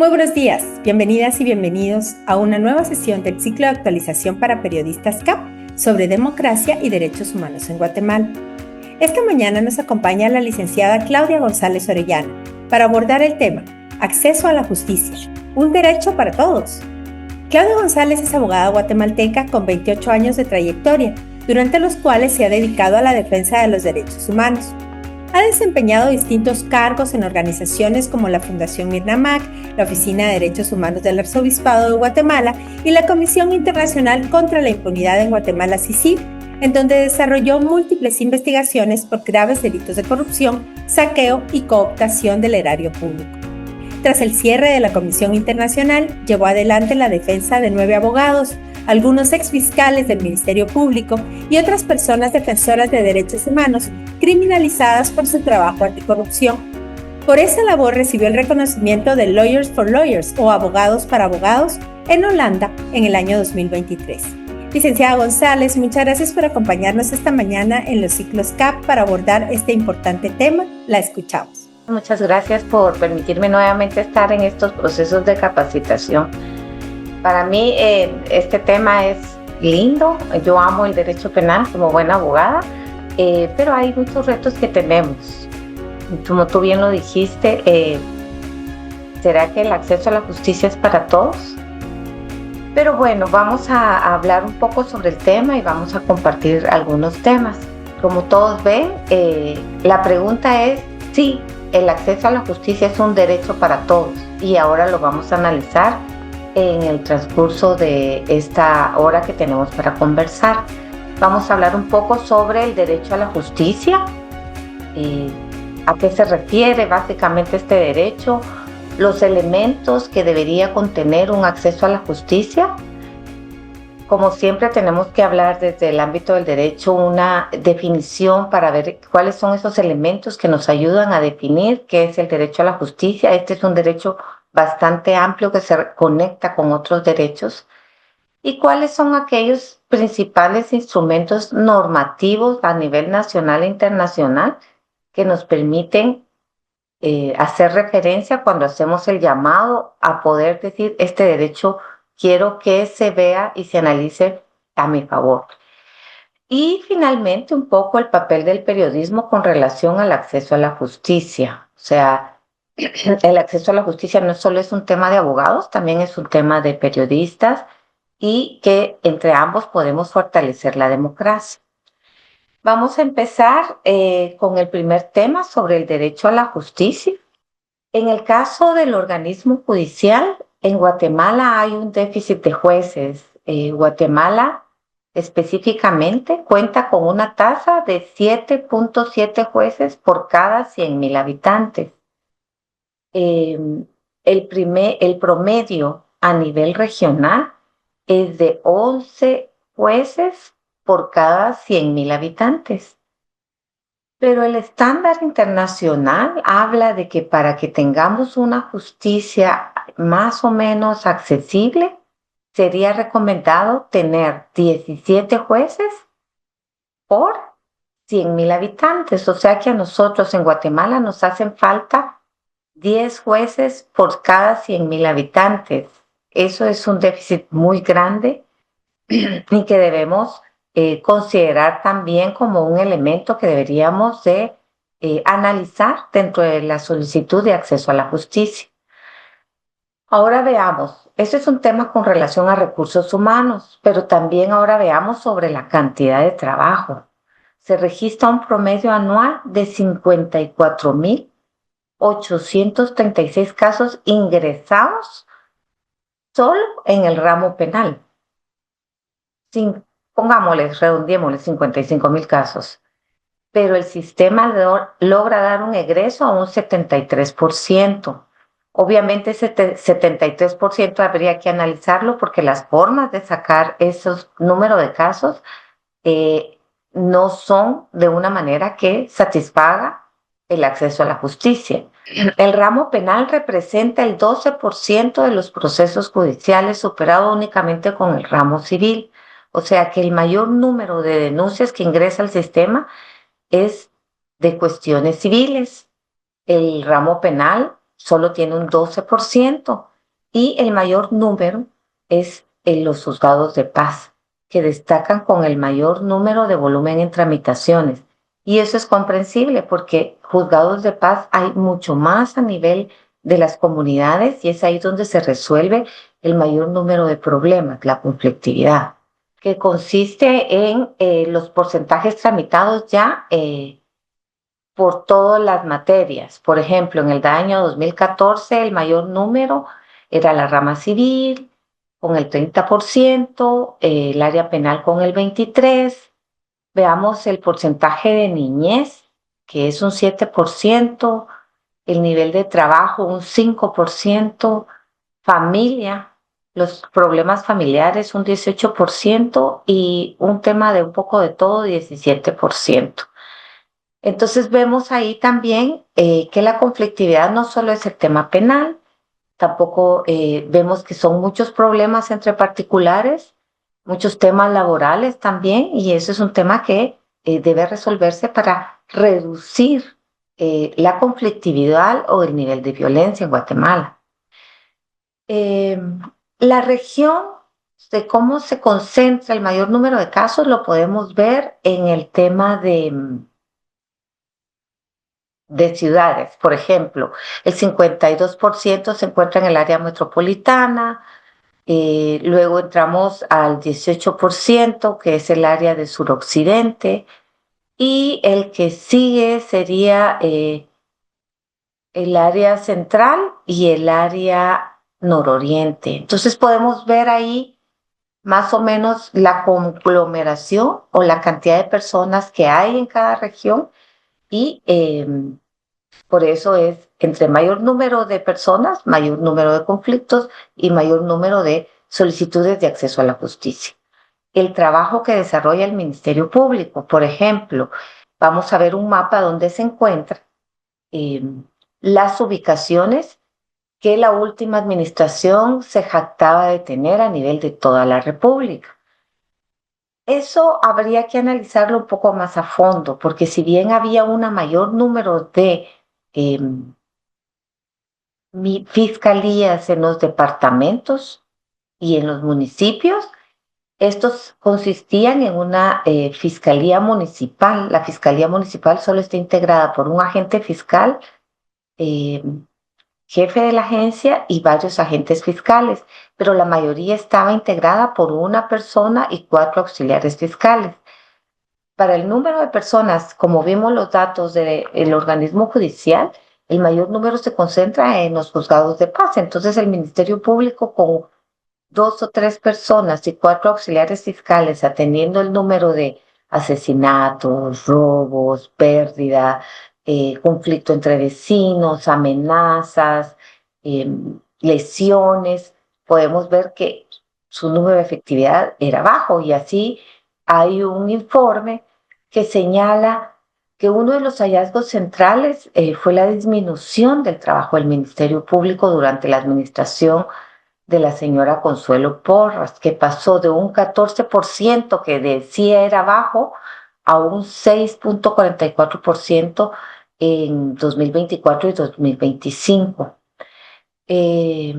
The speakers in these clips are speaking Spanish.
Muy buenos días, bienvenidas y bienvenidos a una nueva sesión del ciclo de actualización para periodistas CAP sobre democracia y derechos humanos en Guatemala. Esta mañana nos acompaña la licenciada Claudia González Orellana para abordar el tema Acceso a la justicia, un derecho para todos. Claudia González es abogada guatemalteca con 28 años de trayectoria, durante los cuales se ha dedicado a la defensa de los derechos humanos. Ha desempeñado distintos cargos en organizaciones como la Fundación Mirnamac, la Oficina de Derechos Humanos del Arzobispado de Guatemala y la Comisión Internacional contra la Impunidad en Guatemala, CICIG, en donde desarrolló múltiples investigaciones por graves delitos de corrupción, saqueo y cooptación del erario público. Tras el cierre de la Comisión Internacional, llevó adelante la defensa de 9 abogados, algunos exfiscales del Ministerio Público y otras personas defensoras de derechos humanos criminalizadas por su trabajo anticorrupción. Por esa labor recibió el reconocimiento de Lawyers for Lawyers o Abogados para Abogados en Holanda en el año 2023. Licenciada González, muchas gracias por acompañarnos esta mañana en los ciclos CAP para abordar este importante tema. La escuchamos. Muchas gracias por permitirme nuevamente estar en estos procesos de capacitación. Para mí este tema es lindo, yo amo el derecho penal como buena abogada, pero hay muchos retos que tenemos. Como tú bien lo dijiste, ¿será que el acceso a la justicia es para todos? Pero bueno, vamos a hablar un poco sobre el tema y vamos a compartir algunos temas. Como todos ven, la pregunta es si el acceso a la justicia es un derecho para todos, y ahora lo vamos a analizar en el transcurso de esta hora que tenemos para conversar. Vamos a hablar un poco sobre el derecho a la justicia, a qué se refiere básicamente este derecho, los elementos que debería contener un acceso a la justicia. Como siempre, tenemos que hablar desde el ámbito del derecho una definición para ver cuáles son esos elementos que nos ayudan a definir qué es el derecho a la justicia. Este es un derecho bastante amplio que se conecta con otros derechos. ¿Y cuáles son aquellos principales instrumentos normativos a nivel nacional e internacional que nos permiten hacer referencia cuando hacemos el llamado a poder decir este derecho quiero que se vea y se analice a mi favor? Y finalmente un poco el papel del periodismo con relación al acceso a la justicia. O sea, el acceso a la justicia no solo es un tema de abogados, también es un tema de periodistas, y que entre ambos podemos fortalecer la democracia. Vamos a empezar con el primer tema sobre el derecho a la justicia. En el caso del organismo judicial, en Guatemala hay un déficit de jueces. Guatemala específicamente cuenta con una tasa de 7.7 jueces por cada 100,000 habitantes. El promedio a nivel regional es de 11 jueces por cada 100,000 habitantes. Pero el estándar internacional habla de que para que tengamos una justicia más o menos accesible, sería recomendado tener 17 jueces por 100,000 habitantes. O sea que a nosotros en Guatemala nos hacen falta 10 jueces por cada 100,000 habitantes. Eso es un déficit muy grande y que debemos considerar también como un elemento que deberíamos de analizar dentro de la solicitud de acceso a la justicia. Ahora veamos, este es un tema con relación a recursos humanos, pero también ahora veamos sobre la cantidad de trabajo. Se registra un promedio anual de 54,836 casos ingresados solo en el ramo penal. Pongámosle, redondeémosle, 55,000 casos. Pero el sistema logra dar un egreso a un 73%. Obviamente ese 73% habría que analizarlo porque las formas de sacar esos números de casos no son de una manera que satisfaga el acceso a la justicia. El ramo penal representa el 12% de los procesos judiciales, superado únicamente con el ramo civil. O sea que el mayor número de denuncias que ingresa al sistema es de cuestiones civiles. El ramo penal solo tiene un 12%. y el mayor número es en los juzgados de paz, que destacan con el mayor número de volumen en tramitaciones. Y eso es comprensible porque juzgados de paz hay mucho más a nivel de las comunidades y es ahí donde se resuelve el mayor número de problemas, la conflictividad, que consiste en los porcentajes tramitados ya por todas las materias. Por ejemplo, en el año 2014 el mayor número era la rama civil con el 30%, el área penal con el 23%. Veamos el porcentaje de niñez, que es un 7%, el nivel de trabajo un 5%, familia, los problemas familiares un 18% y un tema de un poco de todo 17%. Entonces vemos ahí también que la conflictividad no solo es el tema penal, tampoco vemos que son muchos problemas entre particulares, muchos temas laborales también, y eso es un tema que debe resolverse para reducir la conflictividad o el nivel de violencia en Guatemala. Eh, la región de cómo se concentra el mayor número de casos lo podemos ver en el tema de ciudades. Por ejemplo, el 52% se encuentra en el área metropolitana, luego entramos al 18%, que es el área de suroccidente, y el que sigue sería el área central y el área nororiente. Entonces podemos ver ahí más o menos la conglomeración o la cantidad de personas que hay en cada región y por eso es entre mayor número de personas, mayor número de conflictos y mayor número de solicitudes de acceso a la justicia. El trabajo que desarrolla el Ministerio Público, por ejemplo, vamos a ver un mapa donde se encuentran eh, las ubicaciones que la última administración se jactaba de tener a nivel de toda la República. Eso habría que analizarlo un poco más a fondo, porque si bien había un mayor número de eh, fiscalías en los departamentos y en los municipios, estos consistían en una fiscalía municipal. La fiscalía municipal solo está integrada por un agente fiscal, eh, jefe de la agencia y varios agentes fiscales, pero la mayoría estaba integrada por una persona y 4 auxiliares fiscales. Para el número de personas, como vimos los datos del organismo judicial, el mayor número se concentra en los juzgados de paz. Entonces, el Ministerio Público, con 2 o 3 personas y 4 auxiliares fiscales atendiendo el número de asesinatos, robos, pérdida, conflicto entre vecinos, amenazas, lesiones, podemos ver que su número de efectividad era bajo y así hay un informe que señala que uno de los hallazgos centrales fue la disminución del trabajo del Ministerio Público durante la administración de la señora Consuelo Porras, que pasó de un 14% que decía era bajo a un 6,44% en 2024 y 2025. Eh,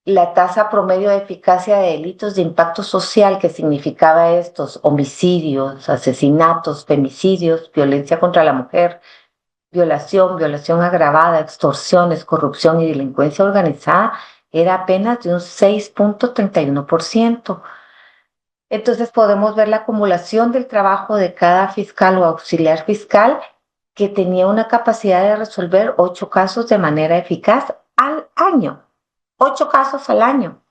la tasa promedio de eficacia de delitos de impacto social, que significaba estos homicidios, asesinatos, femicidios, violencia contra la mujer, violación agravada, extorsiones, corrupción y delincuencia organizada, era apenas de un 6,31%. Entonces podemos ver la acumulación del trabajo de cada fiscal o auxiliar fiscal que tenía una capacidad de resolver 8 casos de manera eficaz al año. 8 casos al año.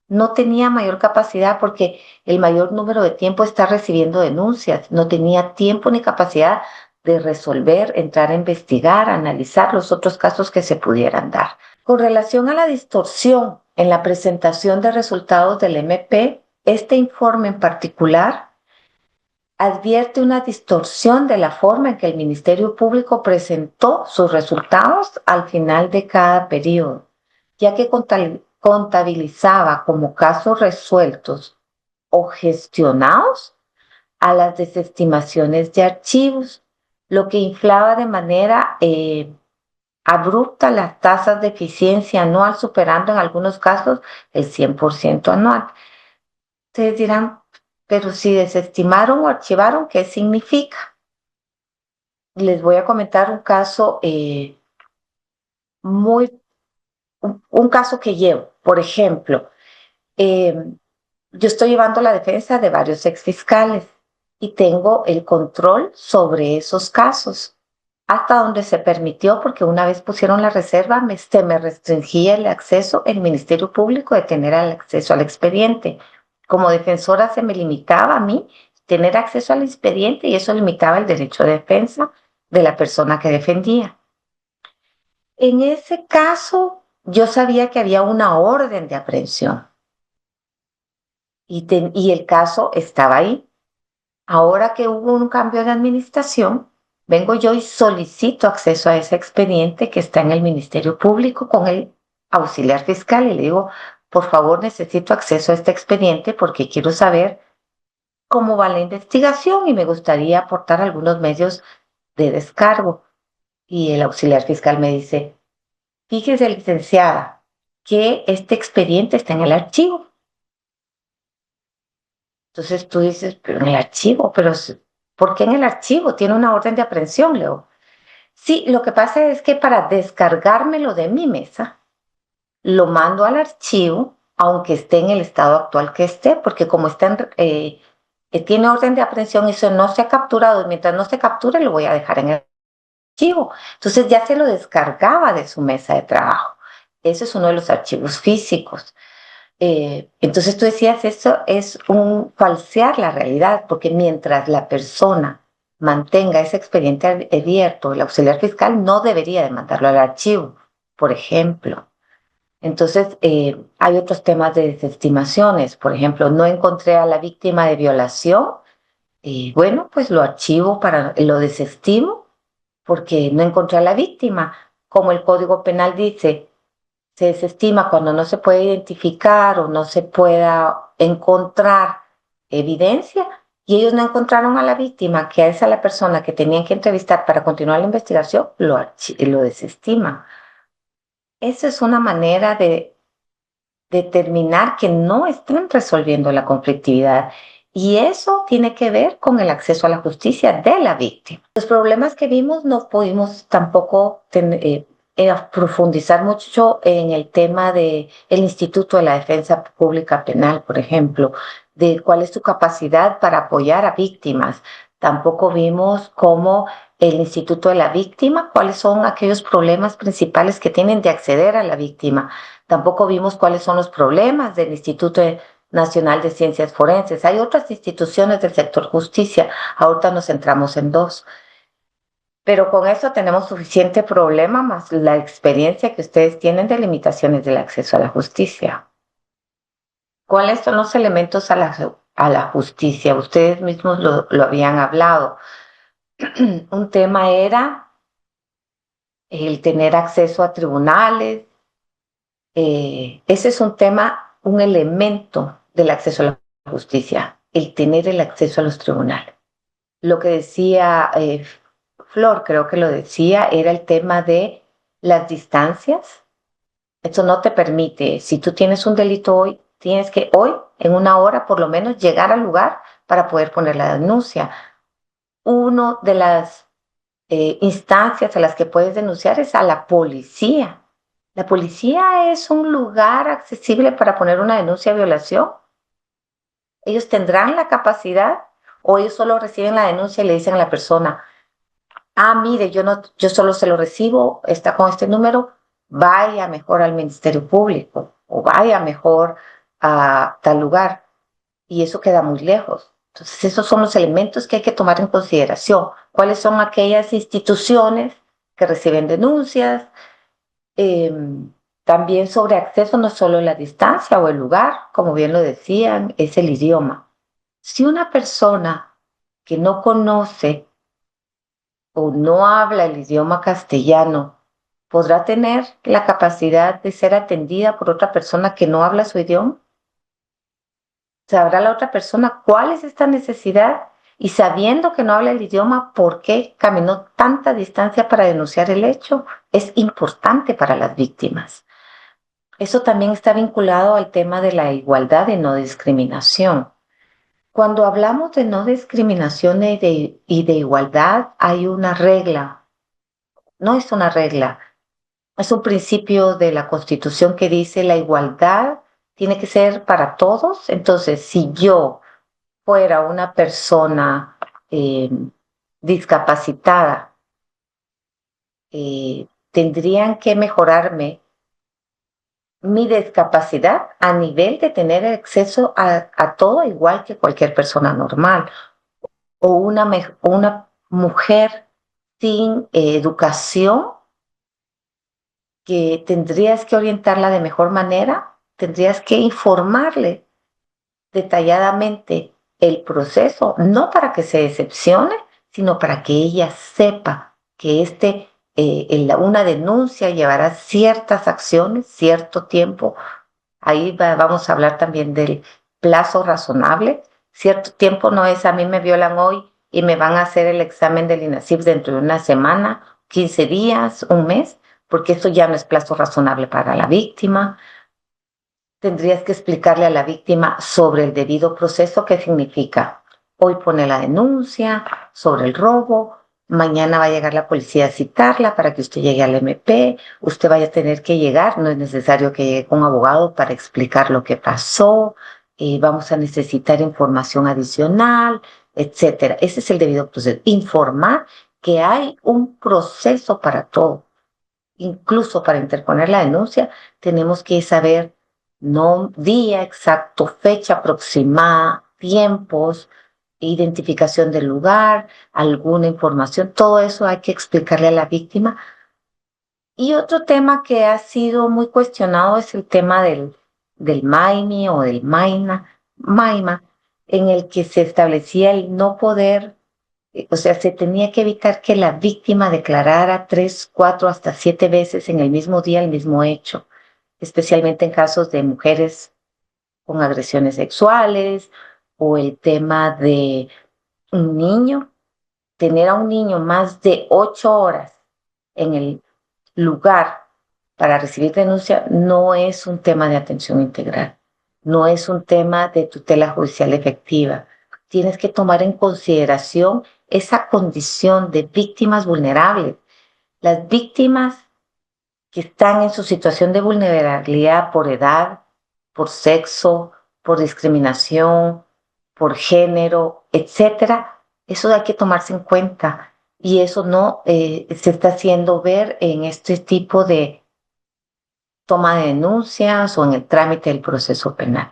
No tenía mayor capacidad porque el mayor número de tiempo está recibiendo denuncias. No tenía tiempo ni capacidad de resolver, entrar a investigar, analizar los otros casos que se pudieran dar. Con relación a la distorsión en la presentación de resultados del MP, este informe en particular advierte una distorsión de la forma en que el Ministerio Público presentó sus resultados al final de cada periodo, ya que contabilizaba como casos resueltos o gestionados a las desestimaciones de archivos, lo que inflaba de manera abrupta las tasas de eficiencia anual, superando en algunos casos el 100% anual. Ustedes dirán, pero si desestimaron o archivaron, ¿qué significa? Les voy a comentar un caso muy, un caso que llevo. Por ejemplo, eh, yo estoy llevando la defensa de varios exfiscales y tengo el control sobre esos casos, hasta donde se permitió, porque una vez pusieron la reserva, se me restringía el acceso, el Ministerio Público, de tener el acceso al expediente. Como defensora se me limitaba a mí tener acceso al expediente y eso limitaba el derecho de defensa de la persona que defendía. En ese caso, yo sabía que había una orden de aprehensión y el caso estaba ahí. Ahora que hubo un cambio de administración, vengo yo y solicito acceso a ese expediente que está en el Ministerio Público con el auxiliar fiscal y le digo, por favor, necesito acceso a este expediente porque quiero saber cómo va la investigación y me gustaría aportar algunos medios de descargo. Y el auxiliar fiscal me dice, fíjese, licenciada, que este expediente está en el archivo. Entonces tú dices, pero en el archivo, ¿por qué en el archivo? Tiene una orden de aprehensión, Leo. Sí, lo que pasa es que para descargármelo de mi mesa, lo mando al archivo, aunque esté en el estado actual que esté, porque como tiene orden de aprehensión y eso no se ha capturado, y mientras no se capture, lo voy a dejar en el archivo. Entonces ya se lo descargaba de su mesa de trabajo. Ese es uno de los archivos físicos. Entonces tú decías, eso es un falsear la realidad, porque mientras la persona mantenga ese expediente abierto, el auxiliar fiscal no debería de mandarlo al archivo, por ejemplo. Entonces, hay otros temas de desestimaciones. Por ejemplo, no encontré a la víctima de violación. Bueno, pues lo archivo lo desestimo porque no encontré a la víctima. Como el Código Penal dice, se desestima cuando no se puede identificar o no se pueda encontrar evidencia y ellos no encontraron a la víctima, que es a la persona que tenían que entrevistar para continuar la investigación, lo desestima. Esa es una manera de determinar que no están resolviendo la conflictividad. Y eso tiene que ver con el acceso a la justicia de la víctima. Los problemas que vimos no pudimos tampoco profundizar mucho en el tema del Instituto de la Defensa Pública Penal, por ejemplo, de cuál es su capacidad para apoyar a víctimas. Tampoco vimos cómo el Instituto de la Víctima, cuáles son aquellos problemas principales que tienen de acceder a la víctima. Tampoco vimos cuáles son los problemas del Instituto Nacional de Ciencias Forenses. Hay otras instituciones del sector justicia. Ahorita nos centramos en dos. Pero con eso tenemos suficiente problema más la experiencia que ustedes tienen de limitaciones del acceso a la justicia. ¿Cuáles son los elementos a la justicia? Ustedes mismos lo habían hablado. Un tema era el tener acceso a tribunales. Ese es un tema, un elemento del acceso a la justicia, el tener el acceso a los tribunales. Lo que decía Flor, creo que lo decía, era el tema de las distancias. Eso no te permite, si tú tienes un delito hoy, tienes que hoy, en una hora por lo menos, llegar al lugar para poder poner la denuncia. Una de las instancias a las que puedes denunciar es a la policía. ¿La policía es un lugar accesible para poner una denuncia de violación? ¿Ellos tendrán la capacidad o ellos solo reciben la denuncia y le dicen a la persona, mire, yo solo se lo recibo, está con este número, vaya mejor al Ministerio Público o vaya mejor a tal lugar? Y eso queda muy lejos. Entonces, esos son los elementos que hay que tomar en consideración. ¿Cuáles son aquellas instituciones que reciben denuncias? También sobre acceso, no solo la distancia o el lugar, como bien lo decían, es el idioma. Si una persona que no conoce o no habla el idioma castellano podrá tener la capacidad de ser atendida por otra persona que no habla su idioma, ¿sabrá la otra persona cuál es esta necesidad y sabiendo que no habla el idioma, ¿por qué caminó tanta distancia para denunciar el hecho? Es importante para las víctimas. Eso también está vinculado al tema de la igualdad y no discriminación. Cuando hablamos de no discriminación y de igualdad, hay una regla. No es una regla, es un principio de la Constitución que dice la igualdad tiene que ser para todos. Entonces, si yo fuera una persona eh, discapacitada, tendrían que mejorarme mi discapacidad a nivel de tener acceso a todo igual que cualquier persona normal. O una mujer sin educación, que tendrías que orientarla de mejor manera, tendrías que informarle detalladamente el proceso, no para que se decepcione, sino para que ella sepa que una denuncia llevará ciertas acciones, cierto tiempo. Ahí vamos a hablar también del plazo razonable. Cierto tiempo no es a mí me violan hoy y me van a hacer el examen del INASIF dentro de una semana, 15 días, un mes, porque eso ya no es plazo razonable para la víctima. Tendrías que explicarle a la víctima sobre el debido proceso, qué significa. Hoy pone la denuncia sobre el robo, mañana va a llegar la policía a citarla para que usted llegue al MP, usted vaya a tener que llegar, no es necesario que llegue con un abogado para explicar lo que pasó, vamos a necesitar información adicional, etcétera. Ese es el debido proceso. Informar que hay un proceso para todo. Incluso para interponer la denuncia, tenemos que saber no día exacto, fecha aproximada, tiempos, identificación del lugar, alguna información, todo eso hay que explicarle a la víctima. Y otro tema que ha sido muy cuestionado es el tema del MAIMI o del MAIMA, en el que se establecía el no poder, o sea, se tenía que evitar que la víctima declarara 3, 4, hasta 7 veces en el mismo día el mismo hecho, especialmente en casos de mujeres con agresiones sexuales, o el tema de un niño, tener a un niño más de 8 horas en el lugar para recibir denuncia no es un tema de atención integral, no es un tema de tutela judicial efectiva. Tienes que tomar en consideración esa condición de víctimas vulnerables. Las víctimas que están en su situación de vulnerabilidad por edad, por sexo, por discriminación, por género, etcétera, eso hay que tomarse en cuenta. Y eso no se está haciendo ver en este tipo de toma de denuncias o en el trámite del proceso penal.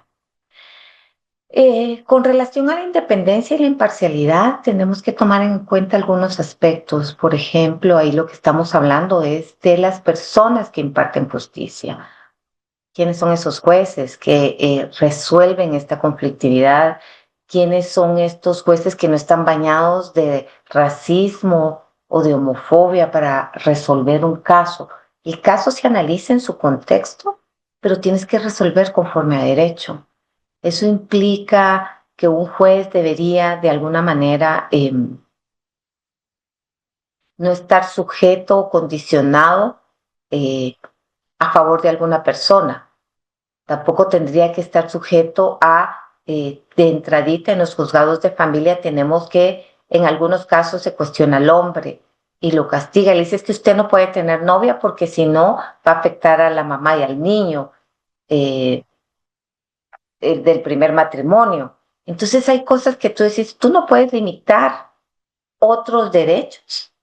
Con relación a la independencia y la imparcialidad, tenemos que tomar en cuenta algunos aspectos. Por ejemplo, ahí lo que estamos hablando es de las personas que imparten justicia. ¿Quiénes son esos jueces que resuelven esta conflictividad? ¿Quiénes son estos jueces que no están bañados de racismo o de homofobia para resolver un caso? El caso se analiza en su contexto, pero tienes que resolver conforme a derecho. Eso implica que un juez debería de alguna manera no estar sujeto o condicionado a favor de alguna persona. Tampoco tendría que estar sujeto de entradita en los juzgados de familia, tenemos que, en algunos casos se cuestiona al hombre y lo castiga. Le dice, es que usted no puede tener novia porque si no va a afectar a la mamá y al niño del primer matrimonio. Entonces hay cosas que tú dices, tú no puedes limitar otros derechos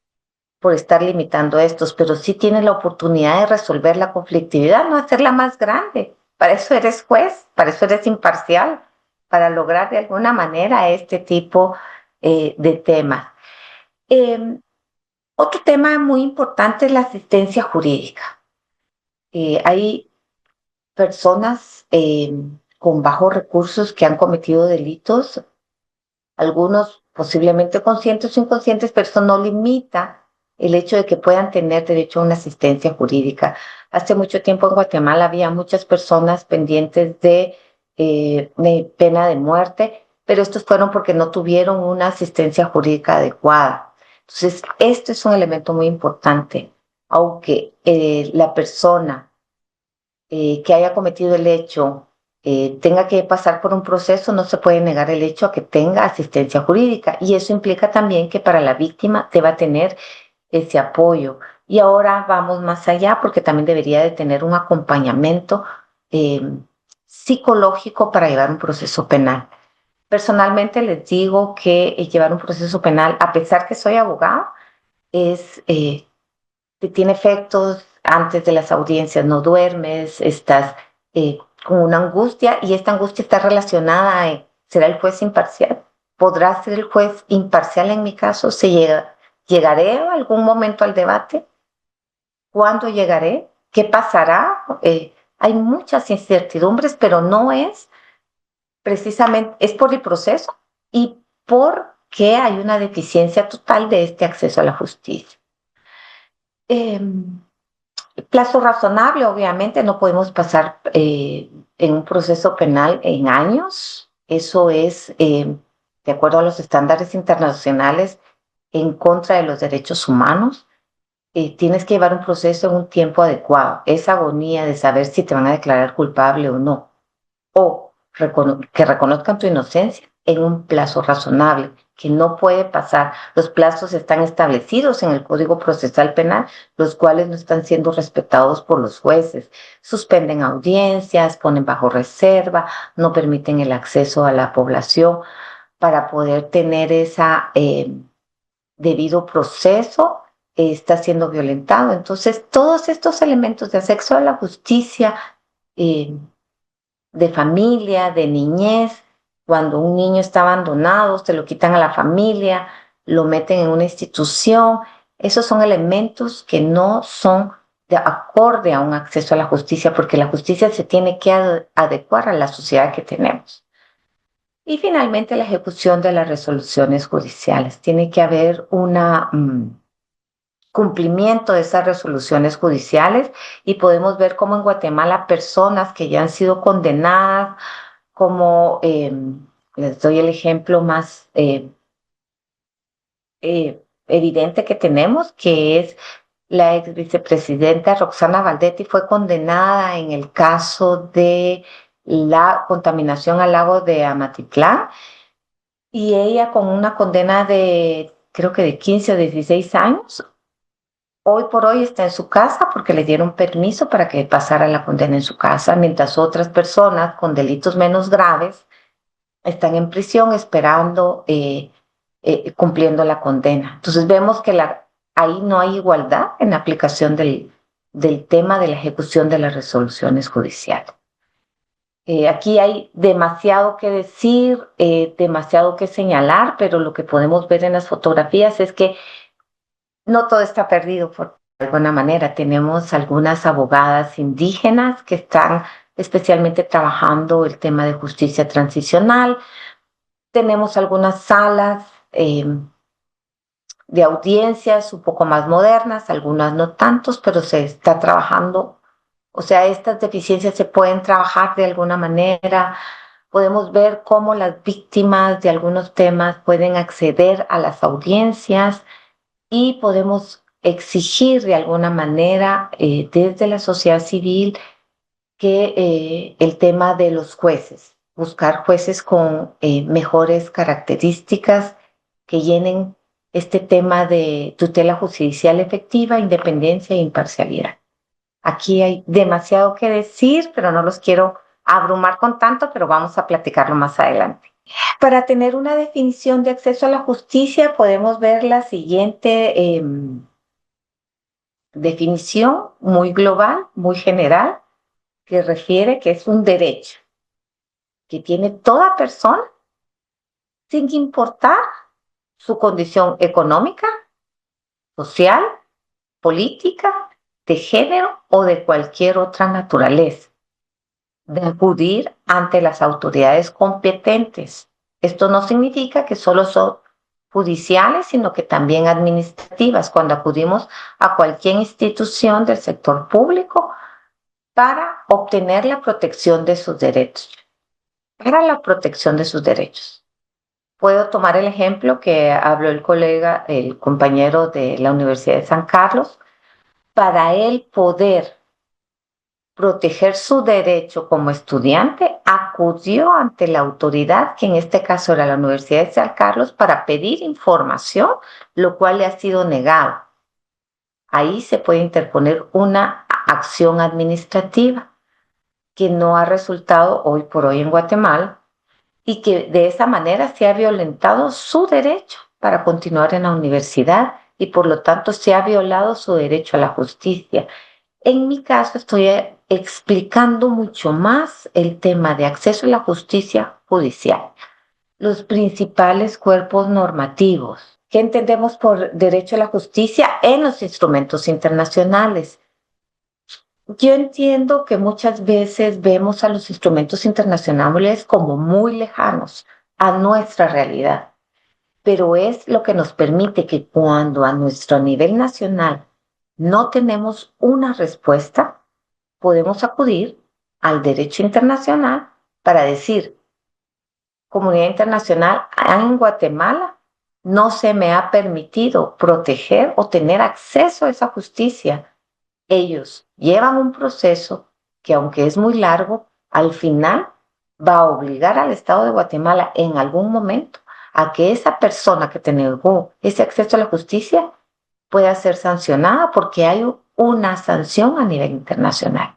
por estar limitando estos, pero sí tienes la oportunidad de resolver la conflictividad, no hacerla más grande. Para eso eres juez, para eso eres imparcial, para lograr de alguna manera este tipo de temas. Otro tema muy importante es la asistencia jurídica. Hay personas con bajos recursos que han cometido delitos, algunos posiblemente conscientes o inconscientes, pero eso no limita el hecho de que puedan tener derecho a una asistencia jurídica. Hace mucho tiempo en Guatemala había muchas personas pendientes de pena de muerte, pero estos fueron porque no tuvieron una asistencia jurídica adecuada. Entonces, esto es un elemento muy importante. Aunque la persona que haya cometido el hecho tenga que pasar por un proceso, no se puede negar el hecho a que tenga asistencia jurídica. Y eso implica también que para la víctima deba tener ese apoyo. Y ahora vamos más allá porque también debería de tener un acompañamiento eh, psicológico para llevar un proceso penal. Personalmente les digo que llevar un proceso penal, a pesar que soy abogada, es, tiene efectos antes de las audiencias, no duermes, estás con una angustia y esta angustia está relacionada a, ¿será el juez imparcial? ¿Podrá ser el juez imparcial en mi caso? ¿Llegaré a algún momento al debate? ¿Cuándo llegaré? ¿Qué pasará? Hay muchas incertidumbres, pero no es precisamente, es por el proceso y porque hay una deficiencia total de este acceso a la justicia. Eh, Plazo razonable, obviamente, no podemos pasar en un proceso penal en años. Eso es, de acuerdo a los estándares internacionales, en contra de los derechos humanos. Tienes que llevar un proceso en un tiempo adecuado. Esa agonía de saber si te van a declarar culpable o no, o que reconozcan tu inocencia en un plazo razonable, que no puede pasar. Los plazos están establecidos en el Código Procesal Penal, los cuales no están siendo respetados por los jueces. Suspenden audiencias, ponen bajo reserva, no permiten el acceso a la población para poder tener ese debido proceso. Está siendo violentado. Entonces, todos estos elementos de acceso a la justicia, eh, de familia, de niñez, cuando un niño está abandonado, se lo quitan a la familia, lo meten en una institución. Esos son elementos que no son de acorde a un acceso a la justicia, porque la justicia se tiene que adecuar a la sociedad que tenemos. Y finalmente la ejecución de las resoluciones judiciales. Tiene que haber una cumplimiento de esas resoluciones judiciales y podemos ver cómo en Guatemala personas que ya han sido condenadas, como les doy el ejemplo más evidente que tenemos, que es la ex vicepresidenta Roxana Valdetti, fue condenada en el caso de la contaminación al lago de Amatitlán y ella con una condena de creo que de 15 o 16 años. Hoy por hoy está en su casa porque le dieron permiso para que pasara la condena en su casa, mientras otras personas con delitos menos graves están en prisión esperando, cumpliendo la condena. Entonces vemos que ahí no hay igualdad en la aplicación del tema de la ejecución de las resoluciones judiciales. Aquí hay demasiado que decir, demasiado que señalar, pero lo que podemos ver en las fotografías es que no todo está perdido, por alguna manera. Tenemos algunas abogadas indígenas que están especialmente trabajando el tema de justicia transicional. Tenemos algunas salas de audiencias un poco más modernas, algunas no tantos, pero se está trabajando. O sea, estas deficiencias se pueden trabajar de alguna manera. Podemos ver cómo las víctimas de algunos temas pueden acceder a las audiencias y podemos exigir de alguna manera desde la sociedad civil que el tema de los jueces, buscar jueces con mejores características que llenen este tema de tutela judicial efectiva, independencia e imparcialidad. Aquí hay demasiado que decir, pero no los quiero abrumar con tanto, pero vamos a platicarlo más adelante. Para tener una definición de acceso a la justicia, podemos ver la siguiente definición muy global, muy general, que refiere que es un derecho que tiene toda persona sin importar su condición económica, social, política, de género o de cualquier otra naturaleza, de acudir ante las autoridades competentes. Esto no significa que solo son judiciales, sino que también administrativas, cuando acudimos a cualquier institución del sector público para obtener la protección de sus derechos, para la protección de sus derechos. Puedo tomar el ejemplo que habló el colega, el compañero de la Universidad de San Carlos. Para él poder proteger su derecho como estudiante, acudió ante la autoridad, que en este caso era la Universidad de San Carlos, para pedir información, lo cual le ha sido negado. Ahí se puede interponer una acción administrativa que no ha resultado hoy por hoy en Guatemala y que de esa manera se ha violentado su derecho para continuar en la universidad y por lo tanto se ha violado su derecho a la justicia. En mi caso estoy explicando mucho más el tema de acceso a la justicia judicial, los principales cuerpos normativos. ¿Qué entendemos por derecho a la justicia en los instrumentos internacionales? Yo entiendo que muchas veces vemos a los instrumentos internacionales como muy lejanos a nuestra realidad, pero es lo que nos permite que cuando a nuestro nivel nacional no tenemos una respuesta, podemos acudir al derecho internacional para decir, comunidad internacional, en Guatemala no se me ha permitido proteger o tener acceso a esa justicia. Ellos llevan un proceso que, aunque es muy largo, al final va a obligar al Estado de Guatemala en algún momento a que esa persona que te negó ese acceso a la justicia pueda ser sancionada porque hay una sanción a nivel internacional.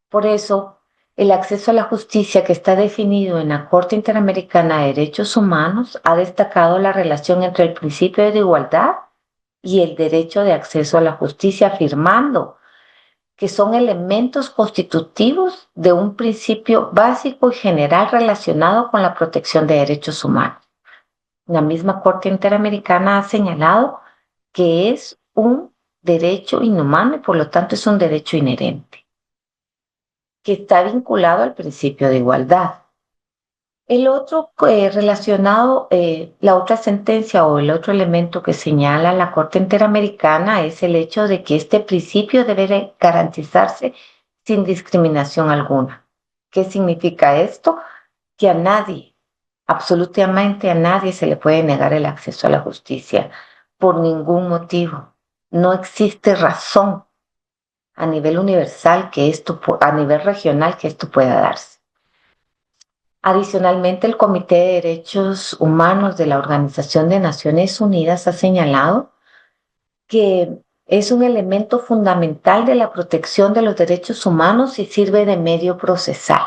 Por eso, el acceso a la justicia que está definido en la Corte Interamericana de Derechos Humanos ha destacado la relación entre el principio de igualdad y el derecho de acceso a la justicia, afirmando que son elementos constitutivos de un principio básico y general relacionado con la protección de derechos humanos. La misma Corte Interamericana ha señalado que es un derecho inhumano y por lo tanto es un derecho inherente, que está vinculado al principio de igualdad. El otro relacionado, la otra sentencia o el otro elemento que señala la Corte Interamericana es el hecho de que este principio debe garantizarse sin discriminación alguna. ¿Qué significa esto? Que a nadie, absolutamente a nadie se le puede negar el acceso a la justicia por ningún motivo. No existe razón a nivel universal que esto, a nivel regional, que esto pueda darse. Adicionalmente, el Comité de Derechos Humanos de la Organización de Naciones Unidas ha señalado que es un elemento fundamental de la protección de los derechos humanos y sirve de medio procesal.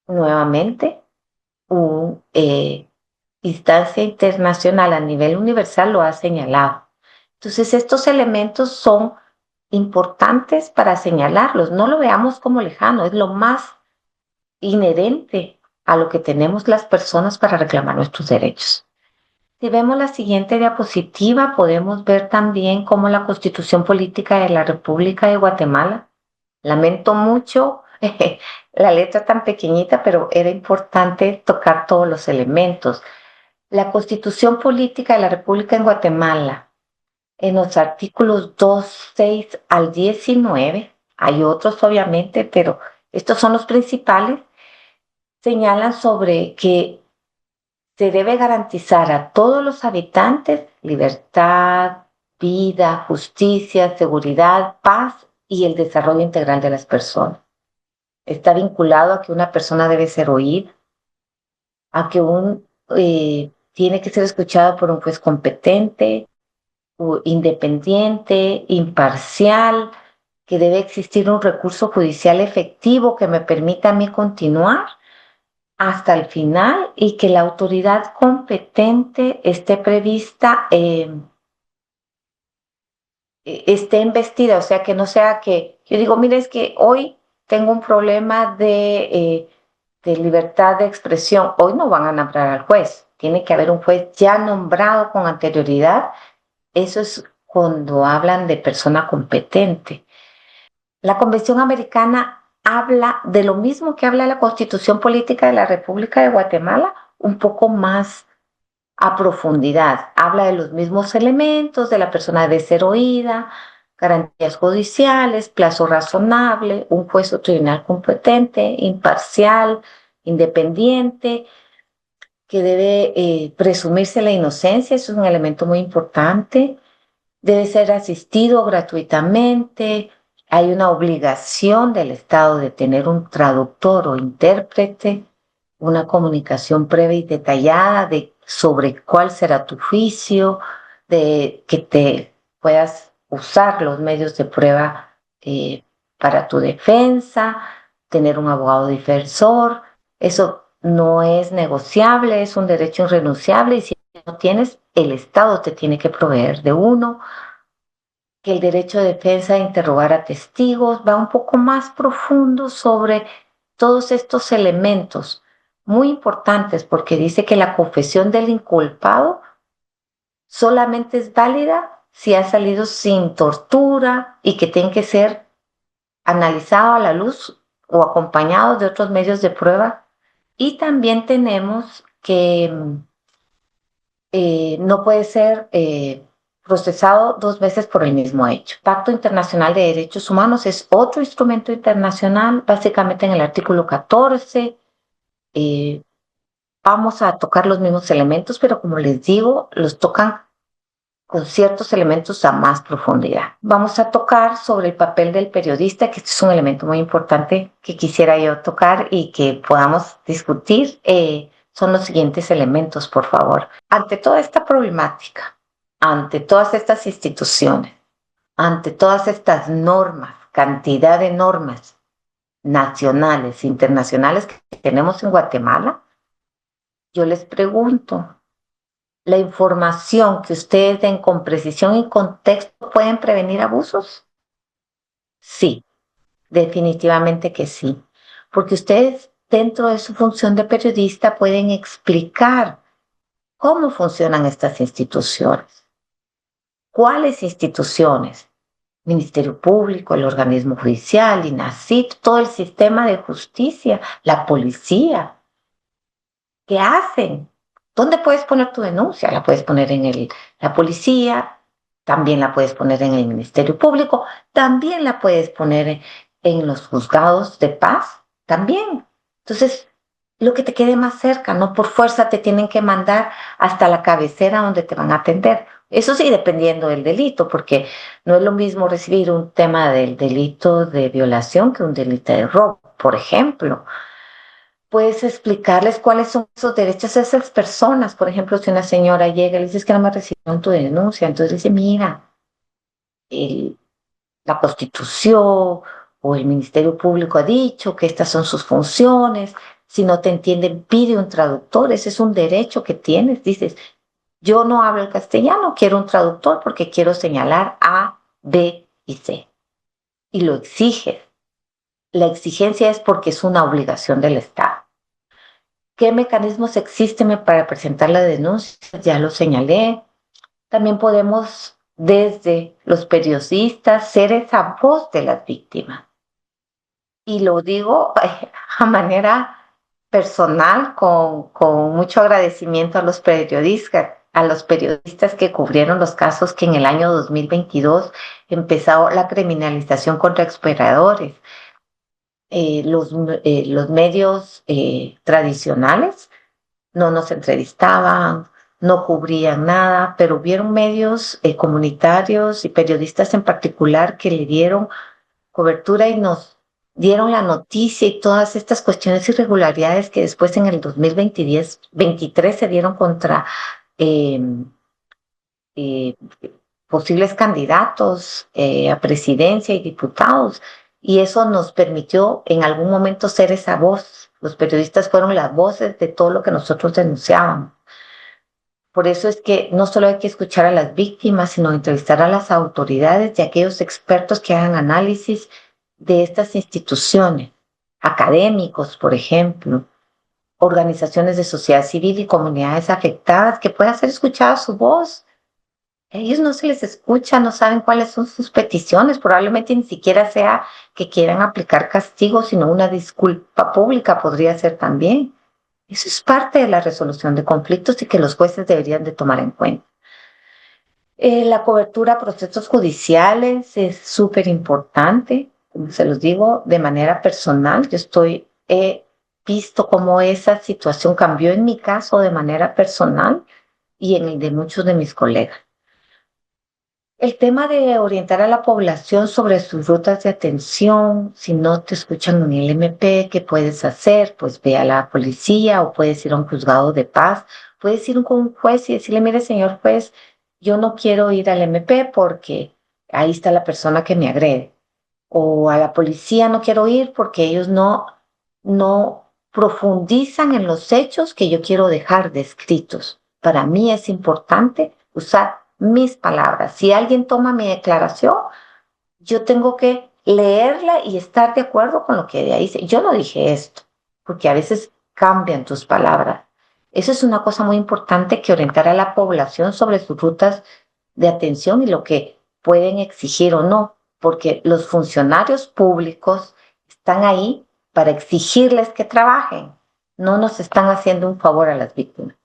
Nuevamente, una instancia internacional a nivel universal lo ha señalado. Entonces, estos elementos son importantes para señalarlos. No lo veamos como lejano, es lo más inherente a lo que tenemos las personas para reclamar nuestros derechos. Si vemos la siguiente diapositiva, podemos ver también cómo la Constitución Política de la República de Guatemala, lamento mucho la letra tan pequeñita, pero era importante tocar todos los elementos. La Constitución Política de la República de Guatemala, en los artículos 2, 6 al 19, hay otros obviamente, pero estos son los principales, señalan sobre que se debe garantizar a todos los habitantes libertad, vida, justicia, seguridad, paz y el desarrollo integral de las personas. Está vinculado a que una persona debe ser oída, a que tiene que ser escuchado por un juez competente, independiente, imparcial, que debe existir un recurso judicial efectivo que me permita a mí continuar hasta el final y que la autoridad competente esté prevista, esté investida, o sea, que no sea que yo digo, mire, es que hoy tengo un problema de libertad de expresión, hoy no van a nombrar al juez, tiene que haber un juez ya nombrado con anterioridad, eso es cuando hablan de persona competente. La Convención Americana habla de lo mismo que habla la Constitución Política de la República de Guatemala, un poco más a profundidad. Habla de los mismos elementos, de la persona debe ser oída, garantías judiciales, plazo razonable, un juez o tribunal competente, imparcial, independiente. que debe presumirse la inocencia, eso es un elemento muy importante. Debe ser asistido gratuitamente. Hay una obligación del Estado de tener un traductor o intérprete, una comunicación previa y detallada sobre cuál será tu juicio, de que te puedas usar los medios de prueba para tu defensa, tener un abogado defensor. Eso no es negociable, es un derecho irrenunciable y si no tienes, el Estado te tiene que proveer de uno. Que el derecho de defensa de interrogar a testigos va un poco más profundo sobre todos estos elementos muy importantes porque dice que la confesión del inculpado solamente es válida si ha salido sin tortura y que tiene que ser analizado a la luz o acompañado de otros medios de prueba. Y también tenemos que no puede ser procesado dos veces por el mismo hecho. Pacto Internacional de Derechos Humanos es otro instrumento internacional, básicamente en el artículo 14. eh, Vamos a tocar los mismos elementos, pero como les digo, los tocan con ciertos elementos a más profundidad. Vamos a tocar sobre el papel del periodista, que este es un elemento muy importante que quisiera yo tocar y que podamos discutir. Son los siguientes elementos, por favor. Ante toda esta problemática, ante todas estas instituciones, ante todas estas normas, cantidad de normas nacionales, internacionales que tenemos en Guatemala, yo les pregunto, ¿la información que ustedes den con precisión y contexto pueden prevenir abusos? Sí, definitivamente que sí, porque ustedes dentro de su función de periodista pueden explicar cómo funcionan estas instituciones, cuáles instituciones, Ministerio Público, el organismo judicial, INACIT, todo el sistema de justicia, la policía. ¿Qué hacen? ¿Dónde puedes poner tu denuncia? La puedes poner en la policía, también la puedes poner en el Ministerio Público, también la puedes poner en los juzgados de paz, también. Entonces, lo que te quede más cerca, no por fuerza te tienen que mandar hasta la cabecera donde te van a atender. Eso sí, dependiendo del delito, porque no es lo mismo recibir un tema del delito de violación que un delito de robo, por ejemplo. Puedes explicarles cuáles son esos derechos a esas personas. Por ejemplo, si una señora llega y le dice que no me recibieron tu denuncia, entonces le dice, mira, el, la Constitución o el Ministerio Público ha dicho que estas son sus funciones. Si no te entienden, pide un traductor. Ese es un derecho que tienes. Dices, yo no hablo el castellano, quiero un traductor porque quiero señalar A, B y C. Y lo exiges. La exigencia es porque es una obligación del Estado. ¿Qué mecanismos existen para presentar la denuncia? Ya lo señalé. También podemos, desde los periodistas, ser esa voz de las víctimas. Y lo digo a manera personal, con mucho agradecimiento a los periodistas que cubrieron los casos que en el año 2022 empezó la criminalización contra exploradores. Los medios tradicionales no nos entrevistaban, no cubrían nada, pero hubieron medios comunitarios y periodistas en particular que le dieron cobertura y nos dieron la noticia y todas estas cuestiones irregularidades que después en el 2023 se dieron contra eh, eh, posibles candidatos a presidencia y diputados. Y eso nos permitió en algún momento ser esa voz. Los periodistas fueron las voces de todo lo que nosotros denunciábamos. Por eso es que no solo hay que escuchar a las víctimas, sino entrevistar a las autoridades y a aquellos expertos que hagan análisis de estas instituciones, académicos, por ejemplo, organizaciones de sociedad civil y comunidades afectadas, que pueda ser escuchada su voz. A ellos no se les escucha, no saben cuáles son sus peticiones, probablemente ni siquiera sea que quieran aplicar castigo, sino una disculpa pública podría ser también. Eso es parte de la resolución de conflictos y que los jueces deberían de tomar en cuenta. La cobertura a procesos judiciales es súper importante, como se los digo, de manera personal. Yo estoy visto cómo esa situación cambió en mi caso de manera personal y en el de muchos de mis colegas. El tema de orientar a la población sobre sus rutas de atención, si no te escuchan en el MP, ¿qué puedes hacer? Pues ve a la policía o puedes ir a un juzgado de paz, puedes ir con un juez y decirle, mire, señor juez, yo no quiero ir al MP porque ahí está la persona que me agrede. O a la policía no quiero ir porque ellos no profundizan en los hechos que yo quiero dejar descritos. Para mí es importante usar mis palabras. Si alguien toma mi declaración, yo tengo que leerla y estar de acuerdo con lo que de ahí dice. Yo no dije esto, porque a veces cambian tus palabras. Eso es una cosa muy importante, que orientar a la población sobre sus rutas de atención y lo que pueden exigir o no, porque los funcionarios públicos están ahí para exigirles que trabajen. No nos están haciendo un favor a las víctimas.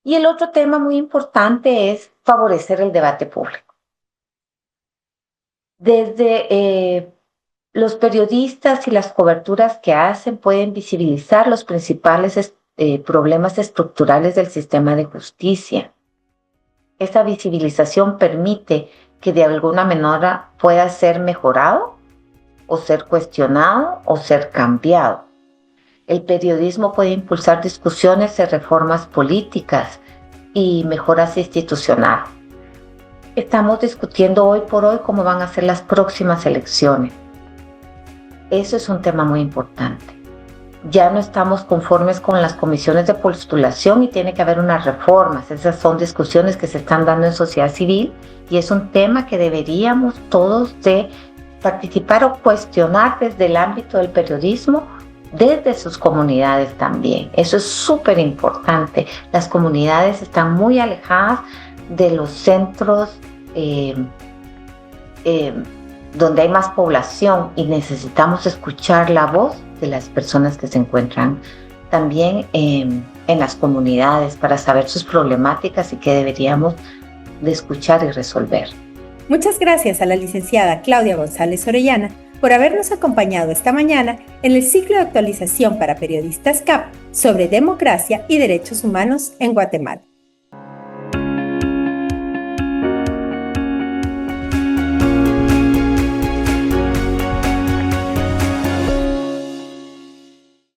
Y el otro tema muy importante es favorecer el debate público. Desde los periodistas y las coberturas que hacen pueden visibilizar los principales problemas estructurales del sistema de justicia. Esa visibilización permite que de alguna manera pueda ser mejorado o ser cuestionado o ser cambiado. El periodismo puede impulsar discusiones de reformas políticas y mejoras institucionales. Estamos discutiendo hoy por hoy cómo van a ser las próximas elecciones. Eso es un tema muy importante. Ya no estamos conformes con las comisiones de postulación y tiene que haber unas reformas. Esas son discusiones que se están dando en sociedad civil y es un tema que deberíamos todos de participar o cuestionar desde el ámbito del periodismo, desde sus comunidades también. Eso es súper importante. Las comunidades están muy alejadas de los centros donde hay más población y necesitamos escuchar la voz de las personas que se encuentran también en las comunidades para saber sus problemáticas y qué deberíamos de escuchar y resolver. Muchas gracias a la licenciada Claudia González Orellana por habernos acompañado esta mañana en el ciclo de actualización para periodistas CAP sobre democracia y derechos humanos en Guatemala.